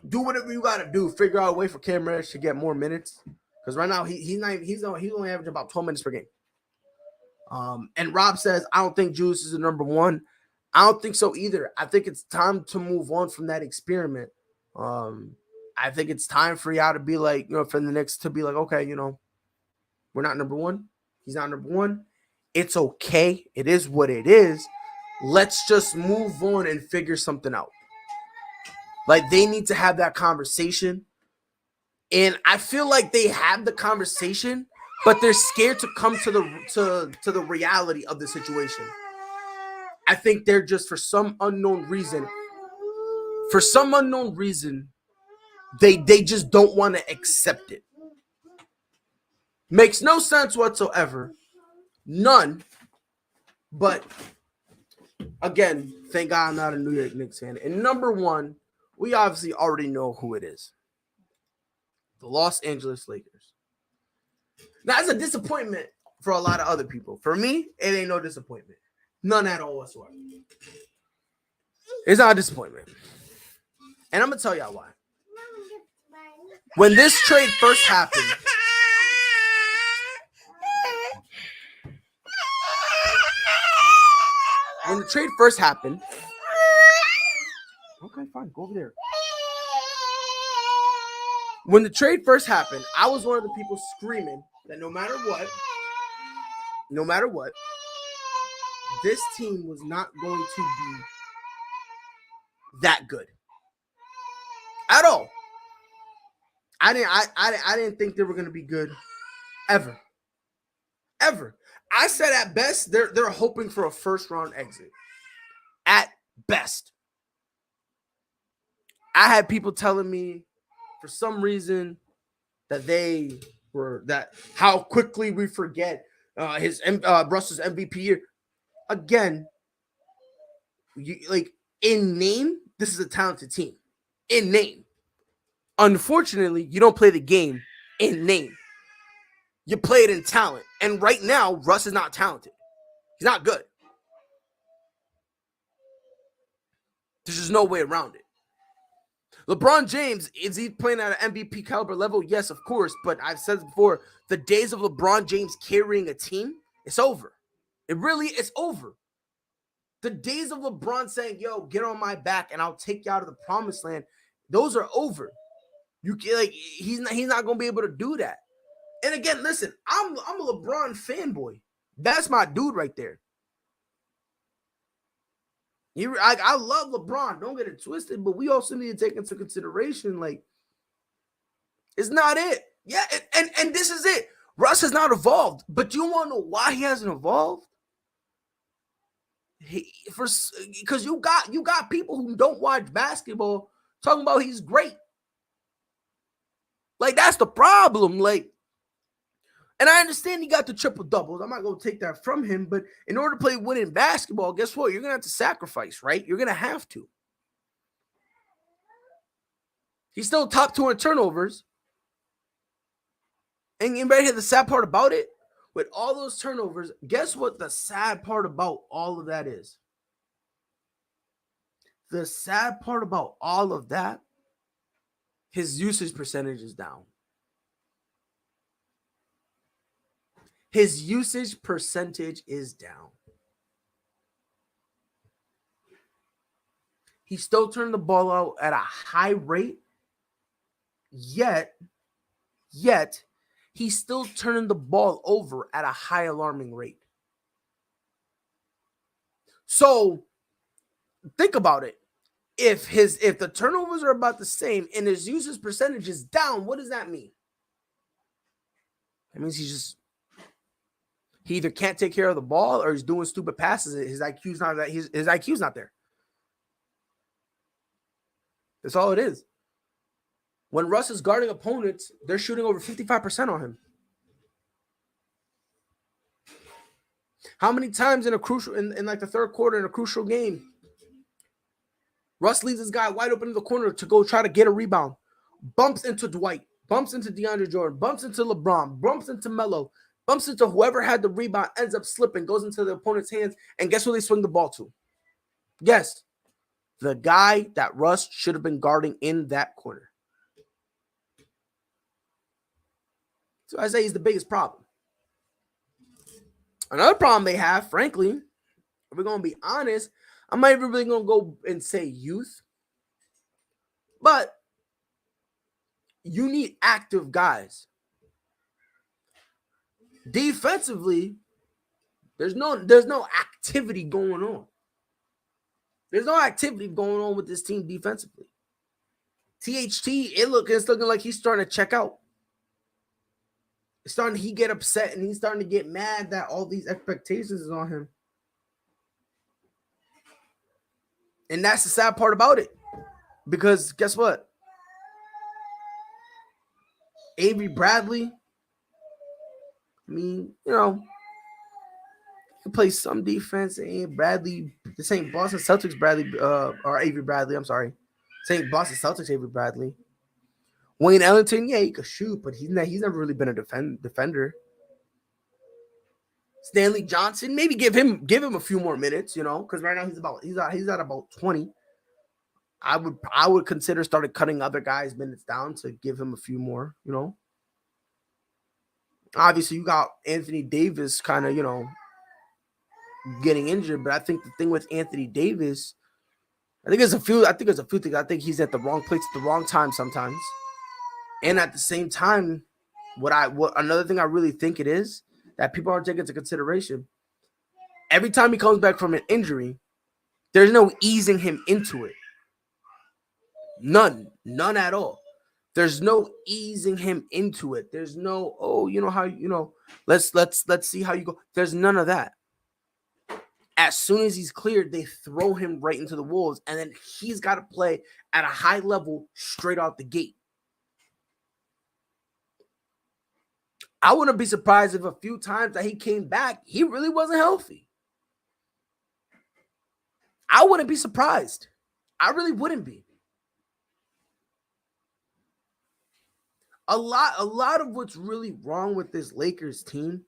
Do whatever you gotta do. Figure out a way for Cam Reddish to get more minutes. Because right now he's only averaging about 12 minutes per game. And Rob says, I don't think Julius is the number one. I don't think so either. I think it's time to move on from that experiment. I think it's time for y'all to be like, you know, for the Knicks to be like, okay, you know, we're not number one. He's not number one. It's okay. It is what it is. Let's just move on and figure something out. Like, they need to have that conversation. And I feel like they have the conversation, but they're scared to come to the reality of the situation. I think they're just, for some unknown reason, they just don't want to accept it. Makes no sense whatsoever. None. But again, thank God I'm not a New York Knicks fan. And number one, we obviously already know who it is. The Los Angeles Lakers. Now, it's a disappointment for a lot of other people. For me, it ain't no disappointment. None at all whatsoever. It's not a disappointment. And I'm going to tell y'all why. When this trade first happened, okay, fine, go over there. When the trade first happened, I was one of the people screaming that no matter what, this team was not going to be that good at all. I didn't think they were gonna be good ever. I said at best they're hoping for a first round exit. At best. I had people telling me for some reason that how quickly we forget Russell's MVP year. Again, in name, this is a talented team. In name. Unfortunately, you don't play the game in name. You play it in talent. And right now, Russ is not talented. He's not good. There's just no way around it. LeBron James, is he playing at an MVP caliber level? Yes, of course. But I've said it before, the days of LeBron James carrying a team, it's over. It really is over. The days of LeBron saying, yo, get on my back and I'll take you out of the promised land, those are over. He's not going to be able to do that. And again, listen, I'm a LeBron fanboy. That's my dude right there. I love LeBron. Don't get it twisted, but we also need to take into consideration, it's not it. Yeah, and this is it. Russ has not evolved, but you want to know why he hasn't evolved? Because you got people who don't watch basketball talking about he's great. That's the problem. And I understand he got the triple doubles. I'm not going to take that from him. But in order to play winning basketball, guess what? You're going to have to sacrifice, right? You're going to have to. He's still top 2 in turnovers. And right here, the sad part about it, with all those turnovers, guess what the sad part about all of that is? The sad part about all of that, his usage percentage is down. His usage percentage is down. He's still turning the ball out at a high rate, yet he's still turning the ball over at a high alarming rate. So think about it. If the turnovers are about the same and his usage percentage is down, what does that mean? That means he either can't take care of the ball or he's doing stupid passes. His IQ's not there. That's all it is. When Russ is guarding opponents, they're shooting over 55% on him. How many times in the third quarter in a crucial game, Russ leaves this guy wide open in the corner to go try to get a rebound, bumps into Dwight, bumps into DeAndre Jordan, bumps into LeBron, bumps into Melo, bumps into whoever had the rebound, ends up slipping, goes into the opponent's hands, and guess who they swing the ball to? Guess. The guy that Russ should have been guarding in that corner. So I say he's the biggest problem. Another problem they have, frankly, if we're going to be honest, I'm not even really going to go and say youth, but you need active guys. Defensively, there's no activity going on. There's no activity going on with this team defensively. THT, it's looking like he's starting to check out. He get upset and he's starting to get mad that all these expectations is on him. And that's the sad part about it. Because guess what? Avery Bradley, he plays some defense. And Bradley, this ain't Boston Celtics Bradley, or Avery Bradley, I'm sorry. This ain't Boston Celtics Avery Bradley. Wayne Ellington, yeah, he could shoot, but he's never really been a defender. Stanley Johnson, maybe give him a few more minutes, because right now he's at about 20. I would consider starting cutting other guys' minutes down to give him a few more, Obviously, you got Anthony Davis kind of, getting injured, but I think the thing with Anthony Davis, I think there's a few things. I think he's at the wrong place at the wrong time sometimes. And at the same time, another thing I really think it is that people aren't taking into consideration, every time he comes back from an injury, there's no easing him into it. None at all. There's no easing him into it. There's no, oh, you know how, let's see how you go. There's none of that. As soon as he's cleared, they throw him right into the Wolves, and then he's got to play at a high level straight out the gate. I wouldn't be surprised if a few times that he came back, he really wasn't healthy. I wouldn't be surprised. I really wouldn't be. A lot of what's really wrong with this Lakers team,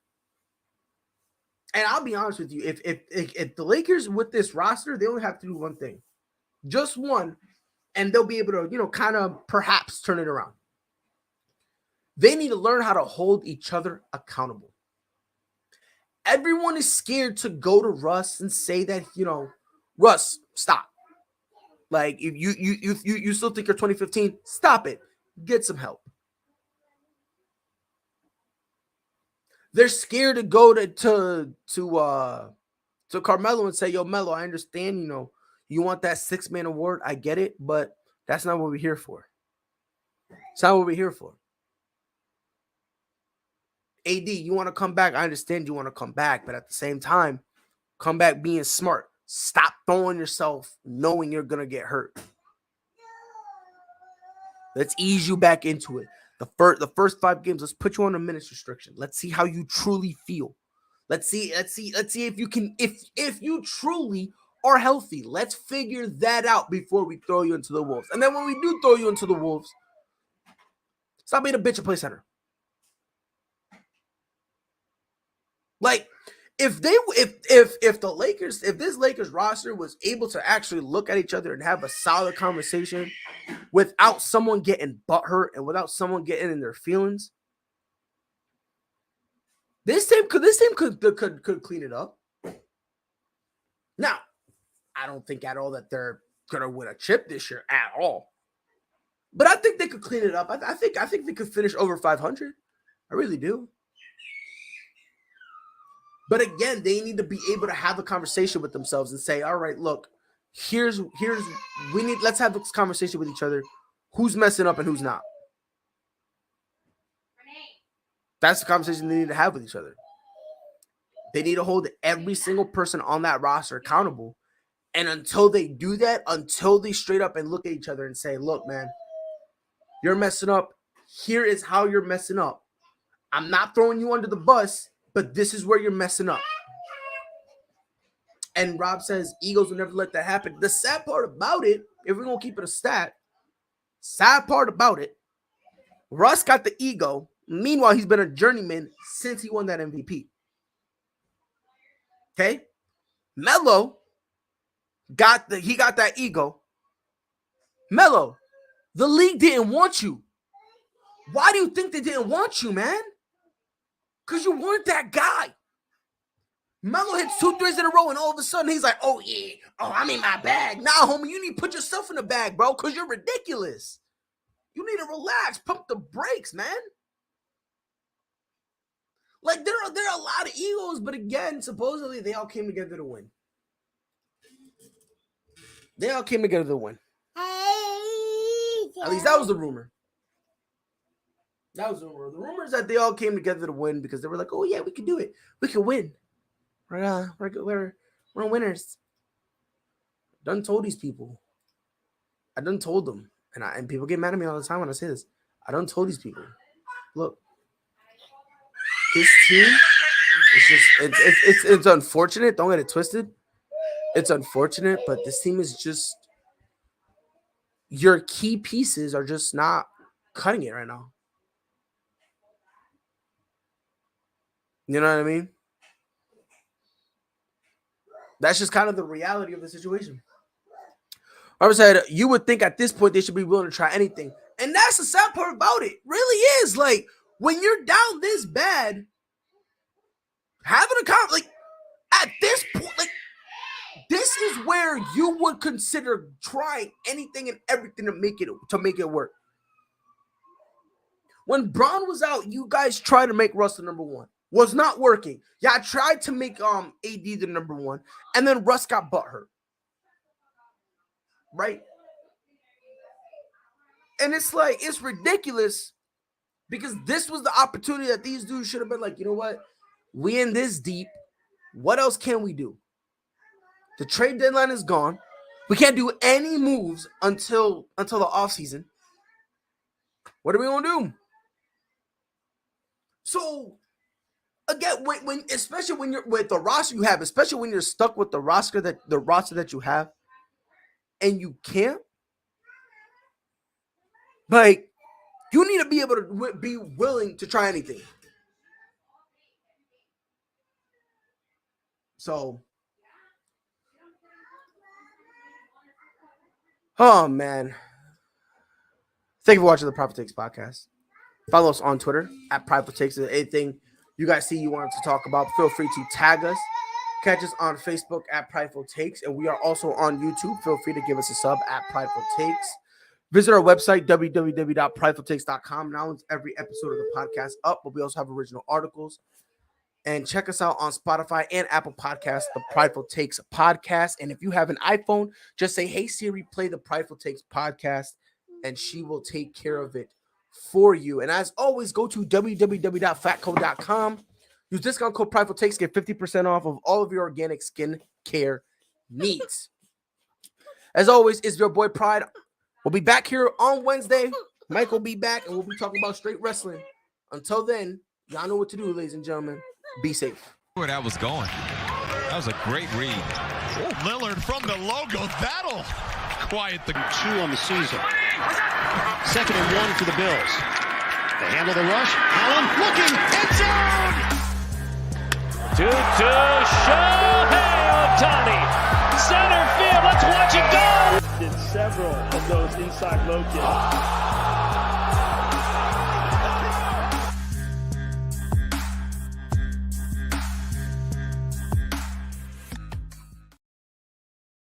and I'll be honest with you, if the Lakers with this roster, they only have to do one thing. Just one, and they'll be able to, kind of perhaps turn it around. They need to learn how to hold each other accountable. Everyone is scared to go to Russ and say that, Russ, stop. Like, if you still think you're 2015, stop it. Get some help. They're scared to go to Carmelo and say, yo, Melo, I understand, you want that 6-man award. I get it, but that's not what we're here for. It's not what we're here for. AD, you want to come back? I understand you want to come back, but at the same time, come back being smart. Stop throwing yourself knowing you're going to get hurt. Let's ease you back into it. The first 5 games, let's put you on a minutes restriction. Let's see how you truly feel. Let's see if you can, if you truly are healthy. Let's figure that out before we throw you into the Wolves. And then when we do throw you into the Wolves, stop being a bitch and play center. Like, if this Lakers roster was able to actually look at each other and have a solid conversation without someone getting butthurt and without someone getting in their feelings, this team could clean it up. Now, I don't think at all that they're gonna win a chip this year at all, but I think they could clean it up. I think they could finish over 500. I really do. But again, they need to be able to have a conversation with themselves and say, all right, look, let's have this conversation with each other. Who's messing up and who's not? That's the conversation they need to have with each other. They need to hold every single person on that roster accountable. And until they do that, until they straight up and look at each other and say, look, man, you're messing up. Here is how you're messing up. I'm not throwing you under the bus, but this is where you're messing up. And Rob says Eagles will never let that happen. The sad part about it, if we're going to keep it a stat, sad part about it, Russ got the ego. Meanwhile, he's been a journeyman since he won that MVP. Okay? Melo got that ego. Melo, the league didn't want you. Why do you think they didn't want you, man? Because you weren't that guy. Melo hits 2 threes in a row, and all of a sudden he's like, oh, yeah. Oh, I'm in my bag. Nah, homie, you need to put yourself in the bag, bro, because you're ridiculous. You need to relax. Pump the brakes, man. Like, there are a lot of egos, but again, supposedly they all came together to win. They all came together to win. At least that was the rumor. That was the rumor. The rumor is that they all came together to win because they were like, oh, yeah, we can do it. We can win. We're winners. I done told these people. I done told them. And people get mad at me all the time when I say this. I done told these people. Look. This team is just it's unfortunate. Don't get it twisted. It's unfortunate, but this team is just, your key pieces are just not cutting it right now. You know what I mean? That's just kind of the reality of the situation. I said, you would think at this point they should be willing to try anything. And that's the sad part about it. Really is. Like, when you're down this bad, having a like, at this point, like, this is where you would consider trying anything and everything to make it work. When Braun was out, you guys tried to make Russ the number 1. Was not working. Yeah, I tried to make AD the number 1, and then Russ got butthurt. Right? And it's like, it's ridiculous because this was the opportunity that these dudes should have been like, you know what? We in this deep. What else can we do? The trade deadline is gone. We can't do any moves until the offseason. What are we gonna do? So again, when especially when you're with the roster you have, especially when you're stuck with the roster that you have, and you can't, like, you need to be able to be willing to try anything. So, oh man. Thank you for watching the Prideful Takes podcast. Follow us on Twitter at Prideful Takes. If anything you guys see you want to talk about, feel free to tag us. Catch us on Facebook at Prideful Takes. And we are also on YouTube. Feel free to give us a sub at Prideful Takes. Visit our website, www.pridefultakes.com. Now it's every episode of the podcast up, but we also have original articles. And check us out on Spotify and Apple Podcasts, the Prideful Takes podcast. And if you have an iPhone, just say, hey, Siri, play the Prideful Takes podcast, and she will take care of it for you. And as always, go to www.fatco.com. Use discount code Prideful Takes, get 50% off of all of your organic skin care needs. As always, it's your boy Pride. We'll be back here on Wednesday. Mike will be back, and we'll be talking about straight wrestling. Until then, y'all know what to do, ladies and gentlemen. Be safe. Where that was going. That was a great read. Oh, Lillard from the logo. That'll quiet the 2 on the season. 2nd and 1 for the Bills. They handle the rush. Allen looking. End zone. To Shohei Ohtani. Center field. Let's watch it go. Did several of those inside low kicks.